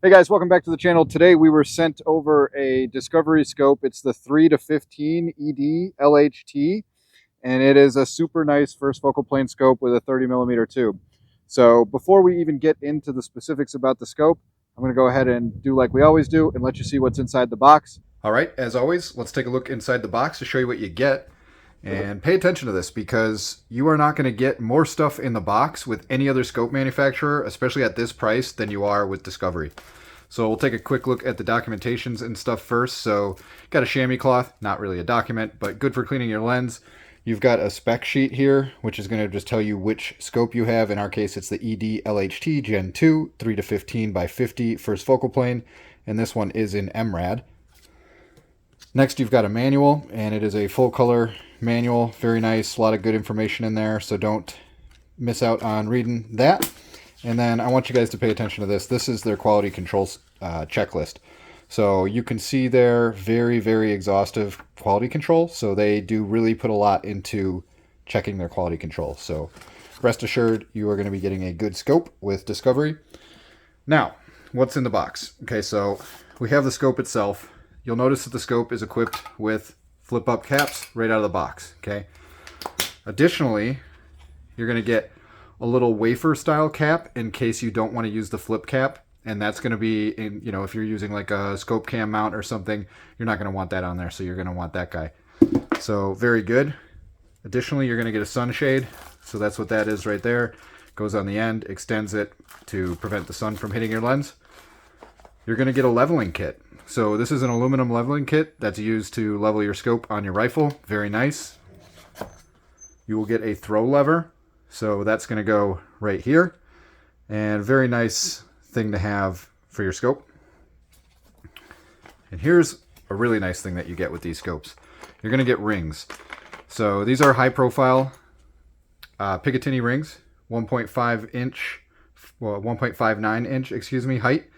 Hey guys, welcome back to the channel. Today we were sent over a Discovery scope. It's the 3 to 15 ED-LHT, and it is a super nice first focal plane scope with a 30mm tube. So before we even get into the specifics about the scope, I'm going to go ahead and do like we always do and let you see what's inside the box. All right, as always, let's take a look inside the box to show you what you get. And pay attention to this because you are not going to get more stuff in the box with any other scope manufacturer, especially at this price, than you are with Discovery. So we'll take a quick look at the documentations and stuff first. So got a chamois cloth, not really a document, but good for cleaning your lens. You've got a spec sheet here, which is going to just tell you which scope you have. In our case, it's the ED-LHT Gen 2, 3 to 15 by 50 first focal plane, and this one is in MRAD. Next, you've got a manual, and it is a full color manual. Very nice, a lot of good information in there, so don't miss out on reading that. And then I want you guys to pay attention to this. This is their quality control checklist. So you can see there very, very exhaustive quality control. So they do really put a lot into checking their quality control. So rest assured, you are going to be getting a good scope with Discovery. Now, what's in the box? Okay, so we have the scope itself. You'll notice that the scope is equipped with flip-up caps right out of the box, okay? Additionally, you're going to get a little wafer-style cap in case you don't want to use the flip cap, and that's going to be, in, if you're using like a scope cam mount or something, you're not going to want that on there, so you're going to want that guy. So, very good. Additionally, you're going to get a sunshade, so that's what that is right there. Goes on the end, extends it to prevent the sun from hitting your lens. You're going to get a leveling kit. So this is an aluminum leveling kit that's used to level your scope on your rifle. Very nice. You will get a throw lever. So that's going to go right here. And very nice thing to have for your scope. And here's a really nice thing that you get with these scopes. You're going to get rings. So these are high profile Picatinny rings. 1.5 inch, well, 1.59 inch, height.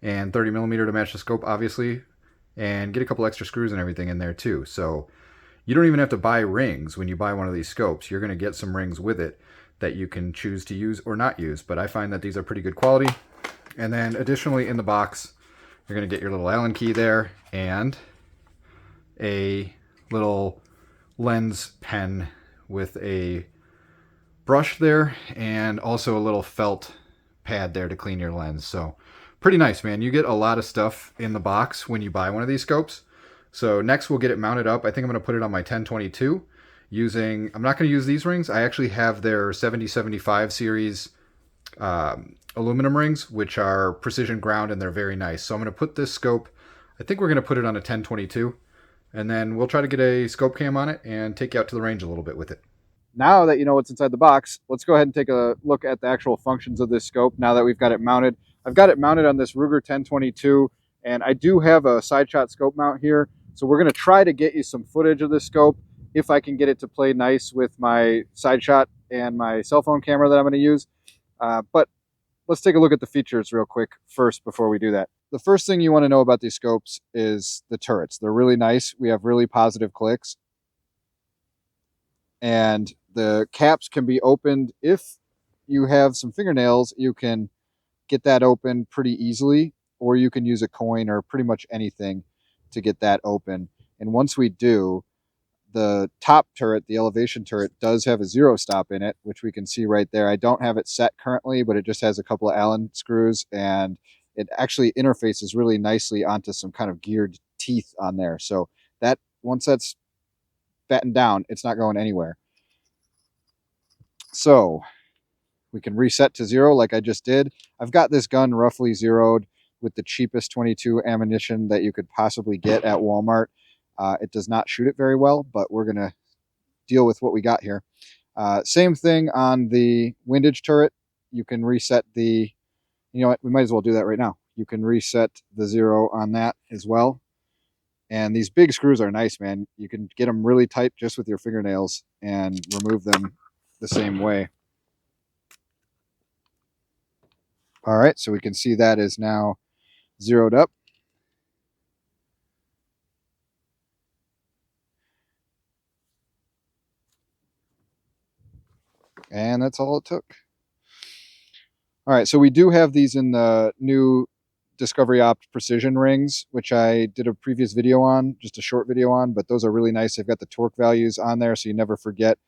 And 30mm to match the scope, obviously, and get a couple extra screws and everything in there too. So you don't even have to buy rings when you buy one of these scopes. You're going to get some rings with it that you can choose to use or not use, but I find that these are pretty good quality. And then additionally in the box, you're going to get your little Allen key there and a little lens pen with a brush there and also a little felt pad there to clean your lens. So pretty nice, man. You get a lot of stuff in the box when you buy one of these scopes. So next we'll get it mounted up. I think I'm going to put it on my 1022 using, I'm not going to use these rings. I actually have their 7075 series aluminum rings, which are precision ground and they're very nice. So I'm going to put this scope, I think we're going to put it on a 1022 and then we'll try to get a scope cam on it and take you out to the range a little bit with it. Now that you know what's inside the box, let's go ahead and take a look at the actual functions of this scope now that we've got it mounted. I've got it mounted on this Ruger 1022, and I do have a side shot scope mount here. So we're going to try to get you some footage of this scope if I can get it to play nice with my side shot and my cell phone camera that I'm going to use. But let's take a look at the features real quick first before we do that. The first thing you want to know about these scopes is the turrets. They're really nice. We have really positive clicks. And the caps can be opened. If you have some fingernails, you can get that open pretty easily, or you can use a coin or pretty much anything to get that open. And once we do, the top turret, the elevation turret, does have a zero stop in it, which we can see right there. I don't have it set currently, but it just has a couple of Allen screws, and it actually interfaces really nicely onto some kind of geared teeth on there. So that once that's battened down, it's not going anywhere. So we can reset to zero like I just did. I've got this gun roughly zeroed with the cheapest 22 ammunition that you could possibly get at Walmart. It does not shoot it very well, but we're going to deal with what we got here. Same thing on the windage turret. You can reset the, you know what, we might as well do that right now. You can reset the zero on that as well. And these big screws are nice, man. You can get them really tight just with your fingernails and remove them the same way. All right, so we can see that is now zeroed up. And that's all it took. All right, so we do have these in the new DiscoveryOpt precision rings, which I did a previous video on, just a short video on, but those are really nice. They've got the torque values on there, so you never forget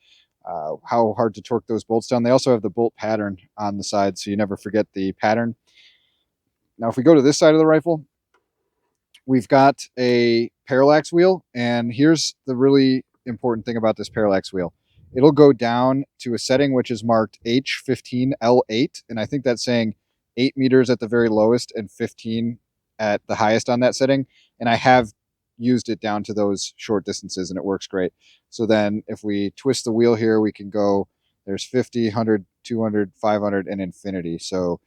how hard to torque those bolts down. They also have the bolt pattern on the side, so you never forget the pattern. Now, if we go to this side of the rifle, we've got a parallax wheel, and here's the really important thing about this parallax wheel. It'll go down to a setting which is marked H15L8, and I think that's saying 8 meters at the very lowest and 15 at the highest on that setting. And I have used it down to those short distances, and it works great. So then if we twist the wheel here, we can go, there's 50, 100, 200, 500, and infinity. So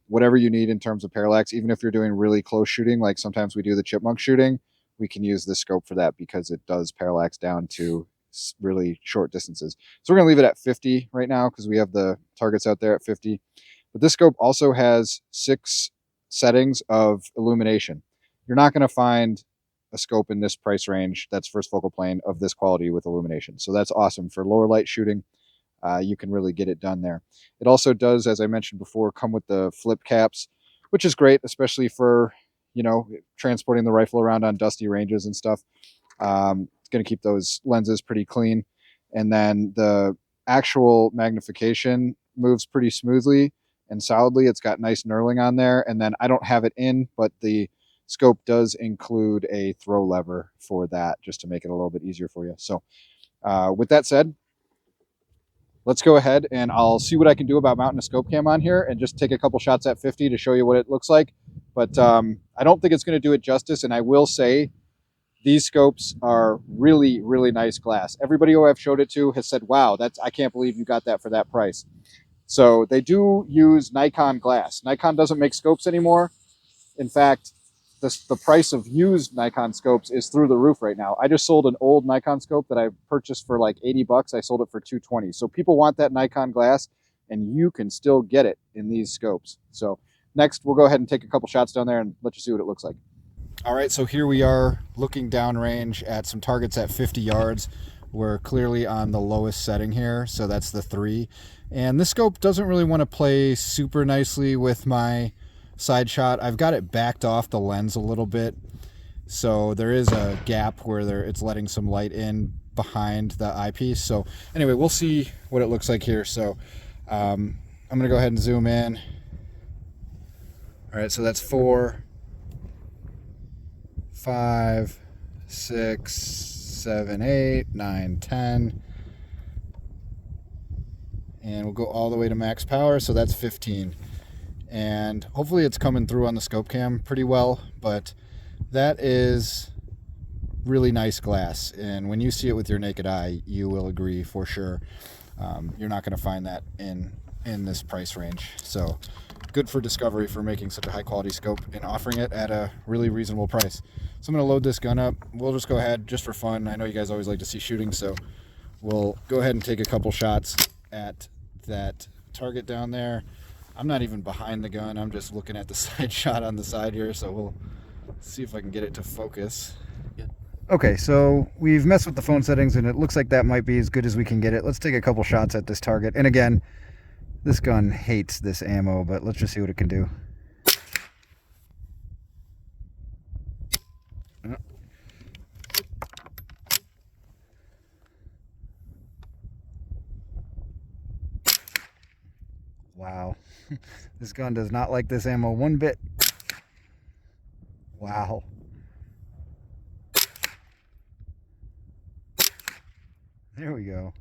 whatever you need in terms of parallax, even if you're doing really close shooting, like sometimes we do the chipmunk shooting, we can use this scope for that because it does parallax down to really short distances. So we're going to leave it at 50 right now because we have the targets out there at 50. But this scope also has 6 settings of illumination. You're not going to find a scope in this price range that's first focal plane of this quality with illumination. So that's awesome for lower light shooting. You can really get it done there. It also does, as I mentioned before, come with the flip caps, which is great, especially for, you know, transporting the rifle around on dusty ranges and stuff. It's going to keep those lenses pretty clean. And then the actual magnification moves pretty smoothly and solidly. It's got nice knurling on there. And then I don't have it in, but the scope does include a throw lever for that, just to make it a little bit easier for you. So with that said, let's go ahead and I'll see what I can do about mounting a scope cam on here and just take a couple shots at 50 to show you what it looks like. But I don't think it's going to do it justice. And I will say these scopes are really, really nice glass. Everybody who I've showed it to has said, wow, I can't believe you got that for that price. So they do use Nikon glass. Nikon doesn't make scopes anymore. In fact, the price of used Nikon scopes is through the roof right now. I just sold an old Nikon scope that I purchased for like 80 bucks. I sold it for 220. So people want that Nikon glass, and you can still get it in these scopes. So next, we'll go ahead and take a couple shots down there and let you see what it looks like. All right, so here we are looking downrange at some targets at 50 yards. We're clearly on the lowest setting here, so that's the 3. And this scope doesn't really want to play super nicely with my side shot. I've got it backed off the lens a little bit, so there is a gap where it's letting some light in behind the eyepiece. So anyway, we'll see what it looks like here. So I'm gonna go ahead and zoom in. All right, so that's 4, 5, 6, 7, 8, 9, 10, and we'll go all the way to max power, so that's 15. And hopefully it's coming through on the scope cam pretty well, but that is really nice glass, and when you see it with your naked eye, you will agree for sure. You're not going to find that in this price range. So good for Discovery for making such a high quality scope and offering it at a really reasonable price. So I'm going to load this gun up. We'll just go ahead, just for fun. I know you guys always like to see shooting, so we'll go ahead and take a couple shots at that target down there. I'm not even behind the gun. I'm just looking at the side shot on the side here, so we'll see if I can get it to focus. Okay, so we've messed with the phone settings, and it looks like that might be as good as we can get it. Let's take a couple shots at this target. And again, this gun hates this ammo, but let's just see what it can do. Wow. This gun does not like this ammo one bit. Wow. There we go.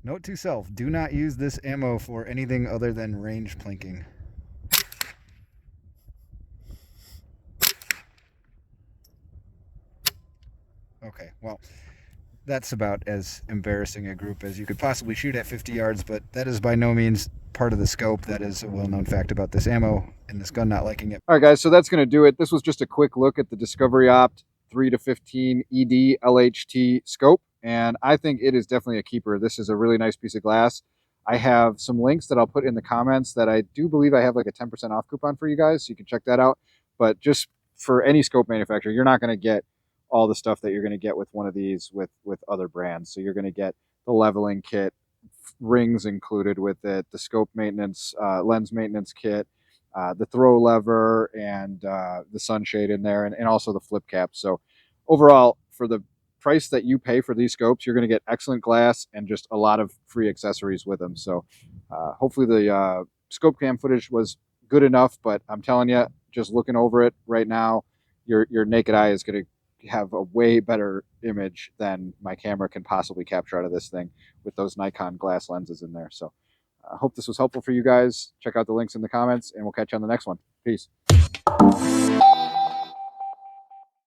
Note to self, do not use this ammo for anything other than range plinking. Okay, well, that's about as embarrassing a group as you could possibly shoot at 50 yards, but that is by no means part of the scope. That is a well-known fact about this ammo and this gun not liking it. All right, guys, so that's going to do it. This was just a quick look at the DiscoveryOpt 3 to 15 ED-LHT scope, and I think it is definitely a keeper. This is a really nice piece of glass. I have some links that I'll put in the comments that I do believe I have like a 10% off coupon for you guys, so you can check that out. But just for any scope manufacturer, you're not going to get all the stuff that you're going to get with one of these with other brands. So you're going to get the leveling kit, rings included with it, the scope maintenance, lens maintenance kit, the throw lever, and the sunshade in there, and also the flip cap. So overall, for the price that you pay for these scopes, you're going to get excellent glass and just a lot of free accessories with them. So hopefully the scope cam footage was good enough, but I'm telling you, just looking over it right now, your naked eye is going to have a way better image than my camera can possibly capture out of this thing with those Nikon glass lenses in there. So I hope this was helpful for you guys. Check out the links in the comments, and we'll catch you on the next one. Peace.